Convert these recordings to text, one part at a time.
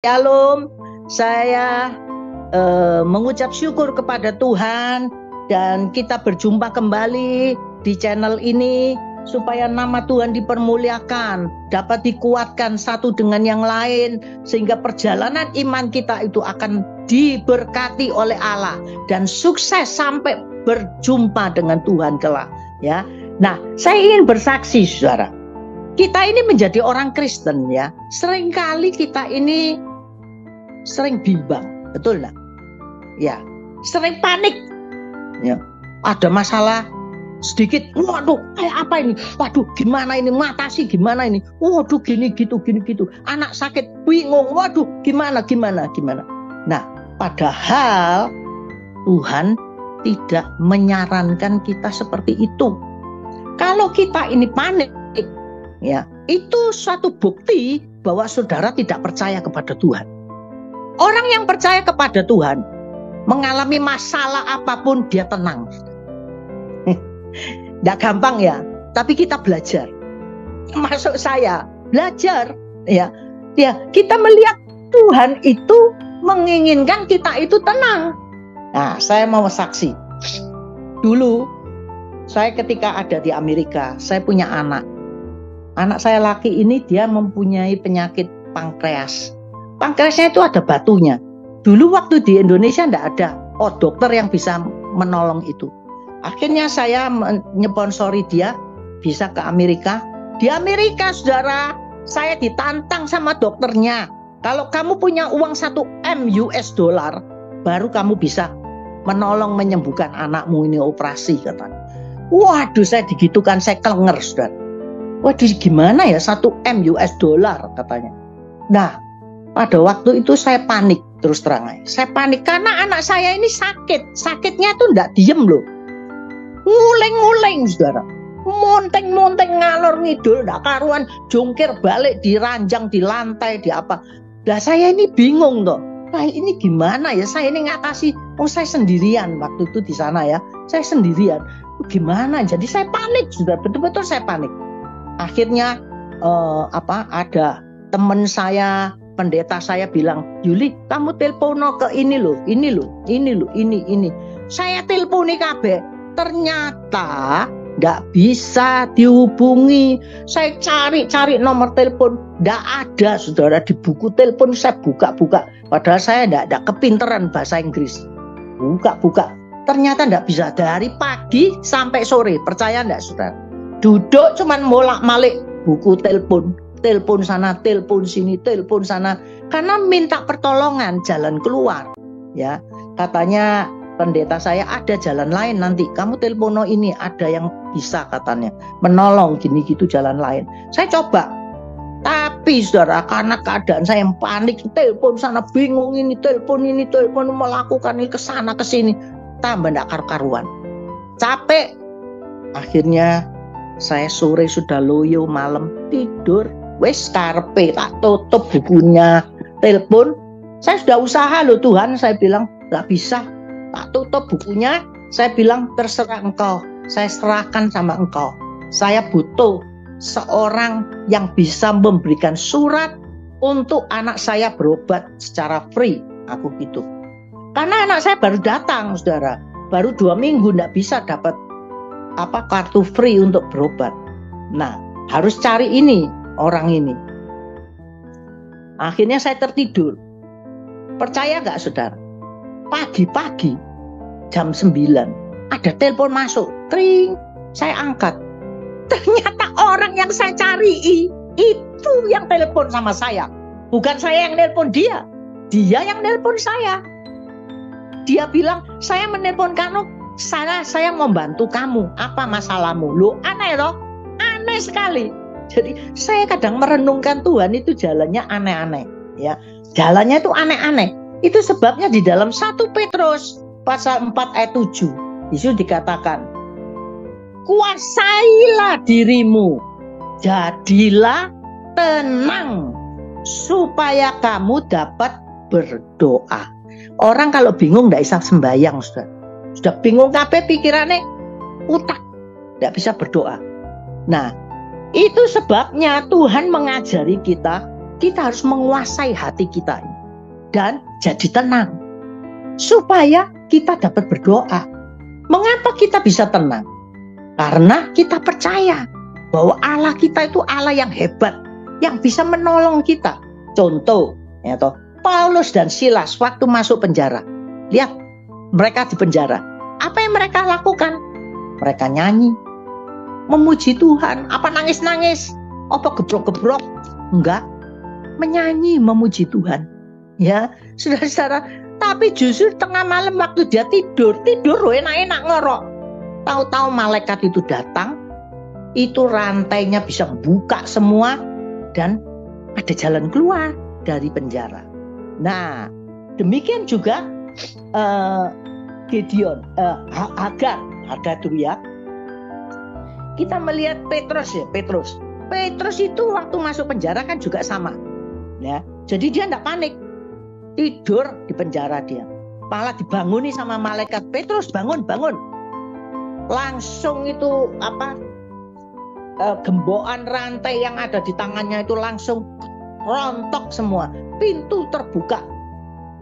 Shalom, saya mengucap syukur kepada Tuhan dan kita berjumpa kembali di channel ini supaya nama Tuhan dipermuliakan, dapat dikuatkan satu dengan yang lain sehingga perjalanan iman kita itu akan diberkati oleh Allah dan sukses sampai berjumpa dengan Tuhan kelak, ya. Nah, saya ingin bersaksi, saudara. Kita ini menjadi orang Kristen, ya. Seringkali kita ini sering bimbang, betul nggak? Ya, sering panik. Ya, ada masalah sedikit, waduh, kayak apa ini? Waduh, gimana ini? Matasi gimana ini? Waduh, gini gitu. Anak sakit, bingung. Waduh, gimana? Nah, padahal Tuhan tidak menyarankan kita seperti itu. Kalau kita ini panik, ya, itu suatu bukti bahwa saudara tidak percaya kepada Tuhan. Orang yang percaya kepada Tuhan mengalami masalah apapun dia tenang. Tidak gampang ya, tapi kita belajar. Masuk saya belajar, ya. Kita melihat Tuhan itu menginginkan kita itu tenang. Nah, saya mau saksi. Dulu saya ketika ada di Amerika, saya punya anak. Anak saya laki ini dia mempunyai penyakit pankreas. Pankreasnya itu ada batunya. Dulu waktu di Indonesia tidak ada dokter yang bisa menolong itu. Akhirnya saya menyponsori dia bisa ke Amerika. Di Amerika, saudara, saya ditantang sama dokternya. Kalau kamu punya uang 1 M US dollar, baru kamu bisa menolong menyembuhkan anakmu ini operasi, katanya. Waduh, saya digitukan, saya kelenger, saudara. Waduh, gimana ya 1 M US dollar, katanya. Nah, pada waktu itu saya panik, terus terang aja. Saya panik karena anak saya ini sakit. Sakitnya tuh enggak diem loh. Nguleng-nguleng, saudara. Monteng-monteng ngalor ngidul, enggak karuan, jungkir balik di ranjang, di lantai, di apa. Lah saya ini bingung toh. Nah, ini gimana ya? Saya ini ngatasi, saya sendirian waktu itu di sana ya. Saya sendirian. Gimana? Jadi saya panik, sudah betul-betul saya panik. Akhirnya ada teman saya, pendeta saya bilang, Yuli, kamu telepon ke ini loh. Saya teleponi kabeh, ternyata nggak bisa dihubungi. Saya cari nomor telepon, nggak ada, saudara. Di buku telepon saya buka-buka, padahal saya nggak kepinteran bahasa Inggris. Buka-buka, ternyata nggak bisa dari pagi sampai sore. Percaya nggak, saudara? Duduk cuman molak-malik buku telepon sana, telepon sini, telepon sana, karena minta pertolongan jalan keluar, ya. Katanya pendeta saya ada jalan lain, nanti kamu telepono ini ada yang bisa, katanya menolong gini gitu jalan lain. Saya coba, tapi saudara, karena keadaan saya yang panik, telepon sana bingung, ini telepon melakukan ini kesana kesini, tambah ndak karu-karuan, capek. Akhirnya saya sore sudah loyo, malam tidur. Wes karpe tak tutup bukunya, telepon. Saya sudah usaha loh Tuhan, saya bilang gak bisa, tak tutup bukunya. Saya bilang terserah engkau, saya serahkan sama engkau. Saya butuh seorang yang bisa memberikan surat untuk anak saya berobat secara free, aku gitu. Karena anak saya baru datang, saudara, baru 2 minggu gak bisa dapat kartu free untuk berobat. Nah, harus cari ini orang ini. Akhirnya saya tertidur. Percaya gak, saudara? Pagi-pagi jam 9 ada telepon masuk, tring. Saya angkat. Ternyata orang yang saya cari itu yang telepon sama saya. Bukan saya yang telepon dia. Dia yang telepon saya. Dia bilang, saya menelpon kamu, saya mau bantu kamu. Apa masalahmu? Loh, aneh loh. Aneh sekali. Jadi saya kadang merenungkan Tuhan itu jalannya aneh-aneh, ya. Jalannya itu aneh-aneh. Itu sebabnya di dalam 1 Petrus pasal 4 ayat 7 itu dikatakan, kuasailah dirimu, jadilah tenang supaya kamu dapat berdoa. Orang kalau bingung tidak bisa sembahyang, sudah bingung kabeh pikirannya utak, tidak bisa berdoa. Nah, itu sebabnya Tuhan mengajari kita harus menguasai hati kita. dan jadi tenang. Supaya kita dapat berdoa. Mengapa kita bisa tenang? Karena kita percaya bahwa Allah kita itu Allah yang hebat, yang bisa menolong kita. Contoh, ya toh, Paulus dan Silas waktu masuk penjara. Lihat, mereka di penjara. Apa yang mereka lakukan? Mereka nyanyi, memuji Tuhan. Apa nangis-nangis? Apa gebrok-gebrok? Enggak. Menyanyi, memuji Tuhan. Ya, saudara-saudara. Tapi justru tengah malam waktu dia tidur enak-enak ngorok. Tahu-tahu malaikat itu datang, itu rantainya bisa buka semua dan ada jalan keluar dari penjara. Nah, demikian juga Gideon, Hagar dulu ya. Kita melihat Petrus ya, Petrus itu waktu masuk penjara kan juga sama. Ya, jadi dia enggak panik. Tidur di penjara dia. Malah dibanguni sama malaikat, Petrus bangun. Langsung itu gembokan rantai yang ada di tangannya itu langsung rontok semua. Pintu terbuka.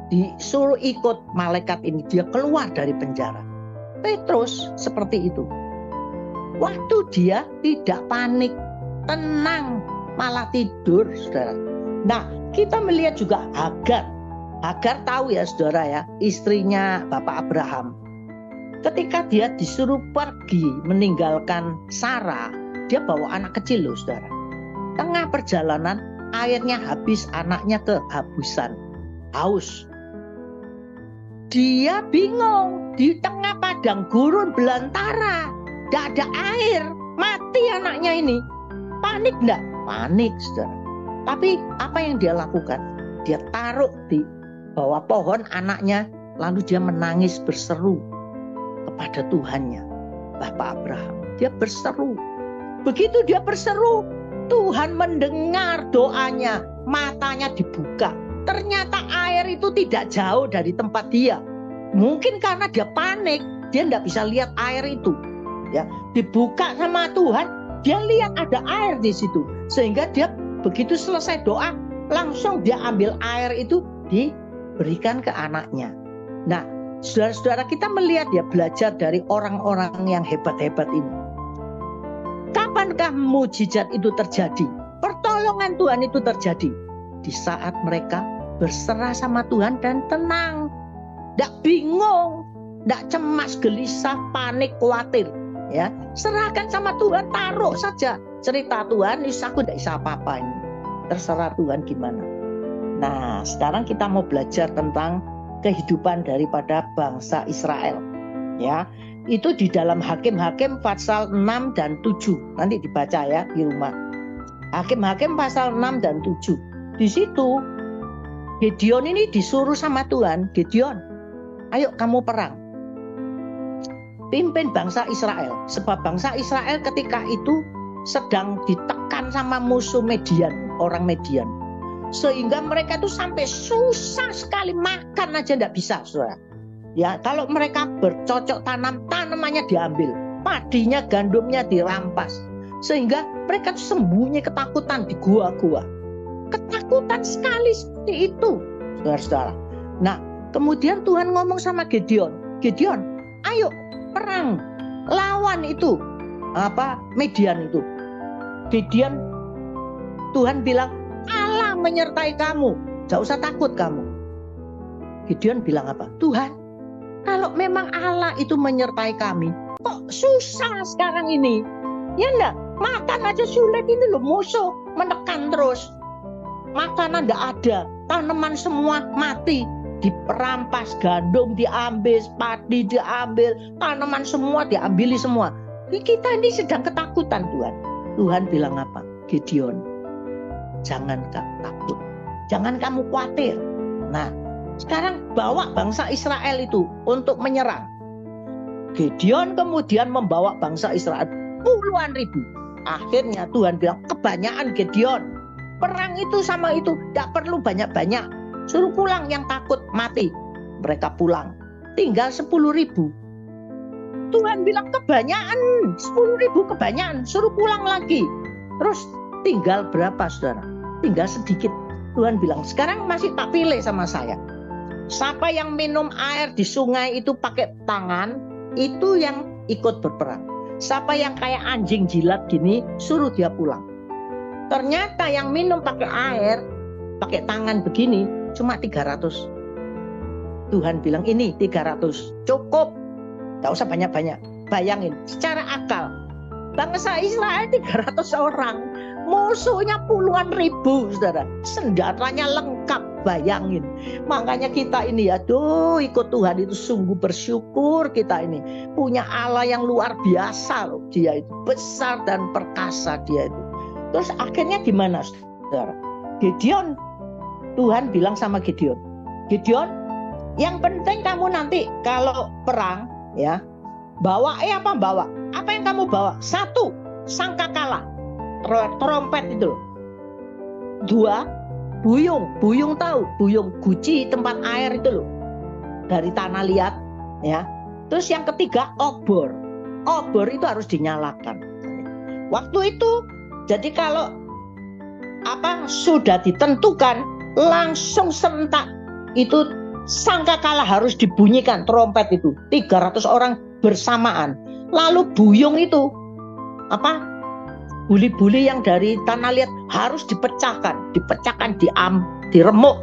Disuruh ikut malaikat ini, dia keluar dari penjara. Petrus seperti itu. Waktu dia tidak panik, tenang, malah tidur, saudara. Nah, kita melihat juga Hagar tahu ya saudara ya, istrinya Bapak Abraham. Ketika dia disuruh pergi meninggalkan Sarah, dia bawa anak kecil loh saudara. Tengah perjalanan airnya habis, anaknya kehabisan, haus. Dia bingung di tengah padang gurun belantara, tidak ada air, mati anaknya ini. Panik enggak? Panik saudara. Tapi apa yang dia lakukan? Dia taruh di bawah pohon anaknya, lalu dia menangis berseru kepada Tuhannya, Bapak Abraham. Dia berseru. Begitu dia berseru, Tuhan mendengar doanya, matanya dibuka. Ternyata air itu tidak jauh dari tempat dia. Mungkin karena dia panik, dia tidak bisa lihat air itu. Ya, dibuka sama Tuhan, dia lihat ada air di situ. Sehingga dia begitu selesai doa, langsung dia ambil air itu diberikan ke anaknya. Nah, saudara-saudara, kita melihat ya, belajar dari orang-orang yang hebat-hebat ini. Kapankah mujizat itu terjadi? Pertolongan Tuhan itu terjadi di saat mereka berserah sama Tuhan dan tenang, tidak bingung, tidak cemas, gelisah, panik, khawatir. Ya, serahkan sama Tuhan, taruh saja. Cerita Tuhan, aku tidak bisa apa-apa ini. Terserah Tuhan gimana. Nah, sekarang kita mau belajar tentang kehidupan daripada bangsa Israel. Ya, itu di dalam Hakim-Hakim pasal 6 dan 7. Nanti dibaca ya di rumah. Hakim-Hakim pasal 6 dan 7. Di situ Gideon ini disuruh sama Tuhan, Gideon, ayo kamu perang. Pimpin bangsa Israel. Sebab bangsa Israel ketika itu sedang ditekan sama musuh Median, orang Median. Sehingga mereka itu sampai susah sekali, makan aja tidak bisa, saudara. Ya, kalau mereka bercocok tanam, tanamannya diambil, padinya, gandumnya dirampas. Sehingga mereka itu sembunyi ketakutan di gua-gua. Ketakutan sekali seperti itu, saudara-saudara. Nah, kemudian Tuhan ngomong sama Gideon, Gideon, ayo perang, lawan itu, Median itu. Gideon, Tuhan bilang, Allah menyertai kamu, gak usah takut kamu. Gideon bilang apa? Tuhan, kalau memang Allah itu menyertai kami, kok susah sekarang ini? Ya enggak, makan aja sulit ini loh, musuh menekan terus. Makanan enggak ada, tanaman semua mati, diperampas, gandum diambil, padi diambil, tanaman semua diambili semua. Kita ini sedang ketakutan Tuhan. Tuhan bilang apa? Gideon, jangan takut, jangan kamu khawatir. Nah, sekarang bawa bangsa Israel itu untuk menyerang. Gideon kemudian membawa bangsa Israel puluhan ribu. Akhirnya Tuhan bilang, kebanyakan Gideon, perang itu sama itu, tidak perlu banyak-banyak. Suruh pulang yang takut mati. Mereka pulang, tinggal 10.000. Tuhan bilang kebanyakan, 10.000 kebanyakan, suruh pulang lagi. Terus tinggal berapa saudara? Tinggal sedikit, Tuhan bilang, sekarang masih tak pilih sama saya. Siapa yang minum air di sungai itu pakai tangan, itu yang ikut berperang. Siapa yang kayak anjing jilat gini, suruh dia pulang. Ternyata yang minum pakai air, pakai tangan begini, cuma 300. Tuhan bilang, ini 300, cukup. Gak usah banyak-banyak. Bayangin, secara akal, bangsa Israel 300 orang. Musuhnya puluhan ribu, saudara. Senjatanya lengkap, bayangin. Makanya kita ini, aduh, ikut Tuhan itu sungguh bersyukur kita ini. Punya Allah yang luar biasa loh. Dia itu besar dan perkasa dia itu. Terus akhirnya gimana, saudara? Gideon, Tuhan bilang sama Gideon, Gideon, yang penting kamu nanti kalau perang, ya, bawa apa yang kamu bawa? 1, sangkakala, trompet itu. 2, buyung tahu, buyung guci tempat air itu loh, dari tanah liat, ya. Terus yang ketiga, obor itu harus dinyalakan. Waktu itu, jadi kalau sudah ditentukan, langsung serentak itu sangkakala harus dibunyikan, trompet itu 300 orang bersamaan. Lalu buyung itu buli-buli yang dari tanah liat harus dipecahkan, diremuk,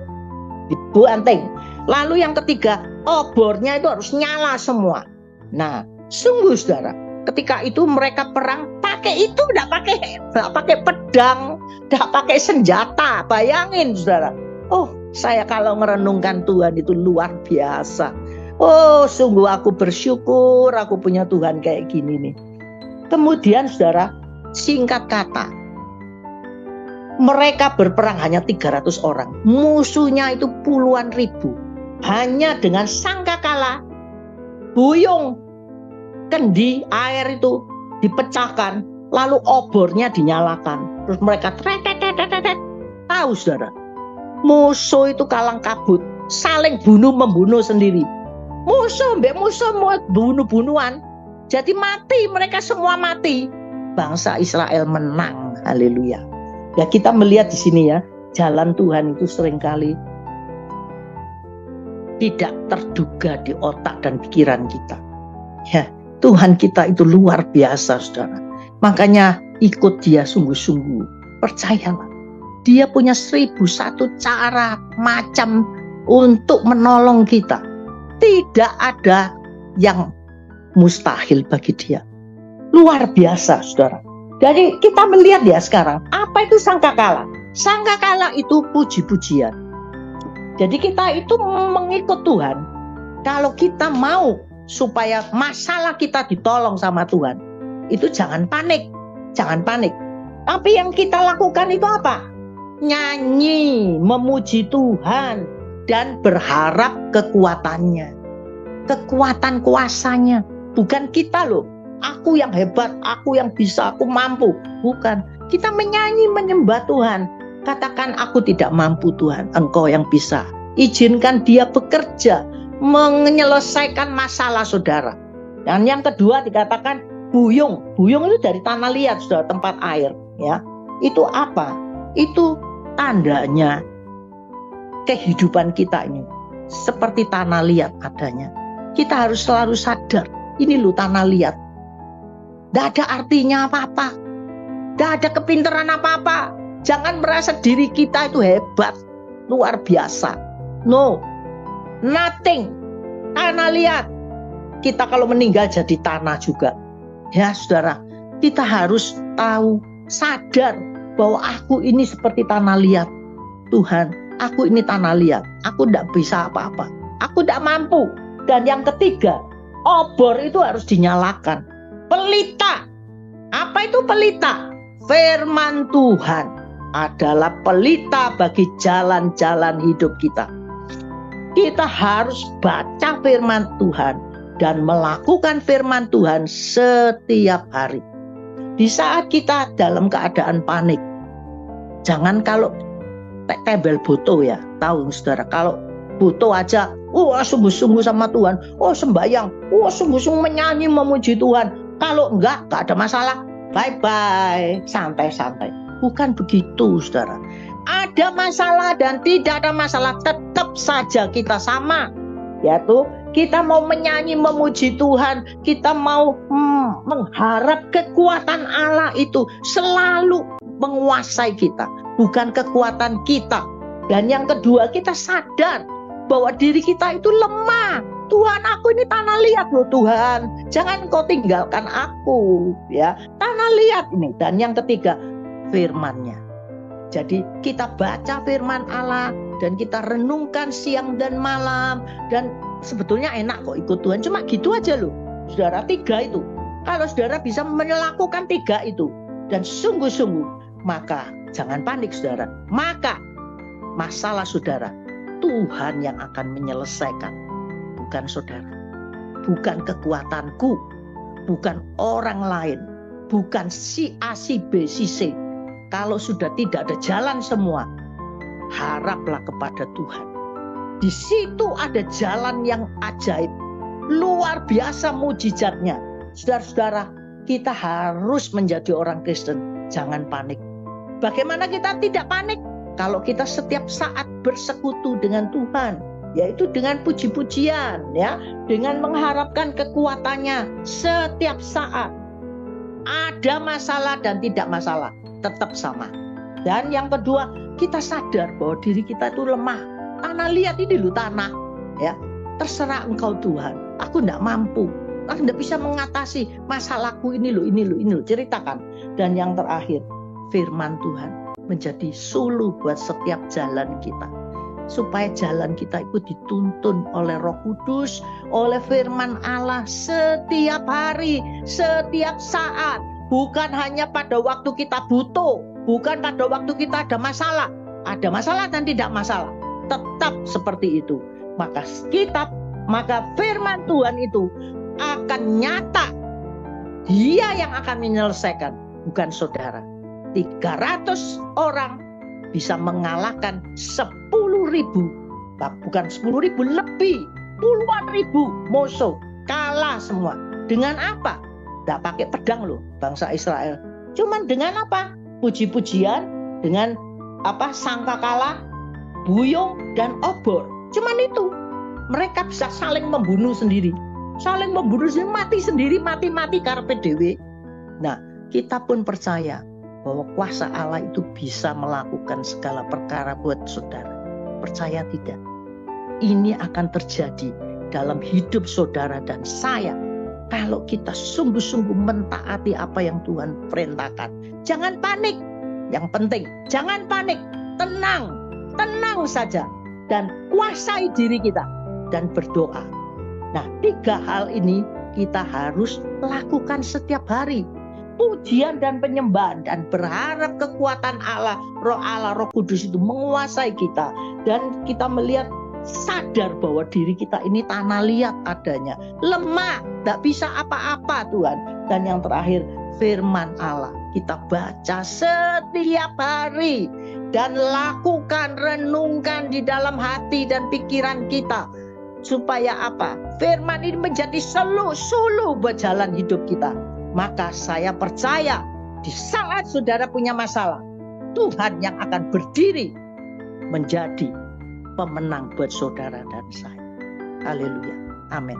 dibanting. Lalu yang ketiga, obornya itu harus nyala semua. Nah, sungguh saudara, ketika itu mereka perang pakai itu, enggak pakai pedang, enggak pakai senjata. Bayangin saudara. Oh, saya kalau merenungkan Tuhan itu luar biasa. Oh, sungguh aku bersyukur aku punya Tuhan kayak gini nih. Kemudian saudara, singkat kata, mereka berperang hanya 300 orang. Musuhnya itu puluhan ribu. Hanya dengan sangkakala, buyung, kendi, air itu dipecahkan, lalu obornya dinyalakan. Terus mereka tahu saudara, musuh itu kalang kabut, saling membunuh sendiri. Musuh mau bunuh-bunuhan. Jadi mati, mereka semua mati. Bangsa Israel menang. Haleluya. Ya, kita melihat di sini ya, jalan Tuhan itu seringkali tidak terduga di otak dan pikiran kita. Ya, Tuhan kita itu luar biasa, saudara. Makanya ikut dia sungguh-sungguh. Percayalah, dia punya 1001 cara macam untuk menolong kita. Tidak ada yang mustahil bagi dia. Luar biasa, saudara. Jadi kita melihat ya sekarang, apa itu sangkakala? Sangkakala itu puji-pujian. Jadi kita itu mengikut Tuhan. Kalau kita mau supaya masalah kita ditolong sama Tuhan, itu jangan panik. Tapi yang kita lakukan itu apa? Nyanyi, memuji Tuhan, dan berharap kekuatannya. Kekuatan kuasanya. Bukan kita loh, aku yang hebat, aku yang bisa, aku mampu. Bukan, kita menyanyi menyembah Tuhan. Katakan, aku tidak mampu Tuhan, Engkau yang bisa. Izinkan dia bekerja, menyelesaikan masalah saudara. Dan yang kedua dikatakan buyung. Buyung itu dari tanah liat, saudara, tempat air. Ya, itu apa? Itu tandanya kehidupan kita ini seperti tanah liat adanya. Kita harus selalu sadar, ini loh tanah liat. Tidak ada artinya apa-apa. Tidak ada kepintaran apa-apa. Jangan merasa diri kita itu hebat, luar biasa. No, nothing. Tanah liat. Kita kalau meninggal jadi tanah juga. Ya saudara, kita harus tahu, sadar bahwa aku ini seperti tanah liat. Tuhan, aku ini tanah liat. Aku tidak bisa apa-apa. Aku tidak mampu. Dan yang ketiga, obor itu harus dinyalakan. Pelita. Apa itu pelita? Firman Tuhan adalah pelita bagi jalan-jalan hidup kita. Kita harus baca firman Tuhan dan melakukan firman Tuhan setiap hari. Di saat kita dalam keadaan panik, jangan kalau tembel butuh ya, tahu saudara, kalau butuh aja, sungguh-sungguh sama Tuhan, sembayang, sungguh-sungguh menyanyi memuji Tuhan. Kalau enggak ada masalah, bye-bye, santai-santai. Bukan begitu saudara. Ada masalah dan tidak ada masalah, tetap saja kita sama. Yaitu kita mau menyanyi memuji Tuhan, kita mau mengharap kekuatan Allah itu selalu menguasai kita, bukan kekuatan kita. Dan yang kedua, kita sadar bahwa diri kita itu lemah. Tuhan, aku ini tanah liat loh Tuhan, jangan kau tinggalkan aku ya, tanah liat ini. Dan yang ketiga, firman-Nya. Jadi kita baca firman Allah dan kita renungkan siang dan malam, dan sebetulnya enak kok ikut Tuhan, cuma gitu aja loh saudara, 3 itu. Kalau saudara bisa melakukan 3 itu dan sungguh-sungguh, maka jangan panik saudara, maka masalah saudara Tuhan yang akan menyelesaikan, bukan saudara, bukan kekuatanku, bukan orang lain, bukan si A, si B, si C. Kalau sudah tidak ada jalan semua, haraplah kepada Tuhan. Di situ ada jalan yang ajaib, luar biasa mujizatnya. Saudara-saudara, kita harus menjadi orang Kristen. Jangan panik. Bagaimana kita tidak panik? Kalau kita setiap saat bersekutu dengan Tuhan, yaitu dengan puji-pujian, ya, dengan mengharapkan kekuatannya setiap saat. Ada masalah dan tidak masalah, tetap sama. Dan yang kedua, kita sadar bahwa diri kita itu lemah. Tanah liat ini loh tanah, ya. Terserah Engkau Tuhan, aku tidak mampu, aku tidak bisa mengatasi masalahku ini loh, ceritakan. Dan yang terakhir, firman Tuhan menjadi suluh buat setiap jalan kita, supaya jalan kita itu dituntun oleh Roh Kudus, oleh firman Allah setiap hari, setiap saat. Bukan hanya pada waktu kita butuh, bukan pada waktu kita ada masalah. Ada masalah dan tidak masalah, tetap seperti itu. Maka firman Tuhan itu akan nyata. Dia yang akan menyelesaikan, bukan saudara. 300 orang bisa mengalahkan 10.000, bukan 10.000, lebih puluhan ribu musuh, kalah semua. Dengan apa? Tidak pakai pedang loh bangsa Israel. Cuman dengan apa? Puji-pujian, dengan apa? Sangkakala, buyung, dan obor. Cuman itu. Mereka bisa saling membunuh sendiri. Saling membunuh sendiri, mati karepe dhewe. Nah, kita pun percaya bahwa kuasa Allah itu bisa melakukan segala perkara buat saudara. Percaya tidak? Ini akan terjadi dalam hidup saudara dan saya kalau kita sungguh-sungguh mentaati apa yang Tuhan perintahkan. Jangan panik. Yang penting, jangan panik. Tenang saja. Dan kuasai diri kita dan berdoa. Nah, 3 hal ini kita harus lakukan setiap hari. Pujian dan penyembahan, dan berharap kekuatan Allah, Roh Kudus itu menguasai kita, dan kita melihat sadar bahwa diri kita ini tanah liat adanya, lemah, tidak bisa apa-apa Tuhan. Dan yang terakhir, firman Allah kita baca setiap hari dan lakukan, renungkan di dalam hati dan pikiran kita, supaya apa? Firman ini menjadi suluh buat jalan hidup kita. Maka saya percaya di saat saudara punya masalah, Tuhan yang akan berdiri menjadi pemenang buat saudara dan saya. Haleluya. Amin.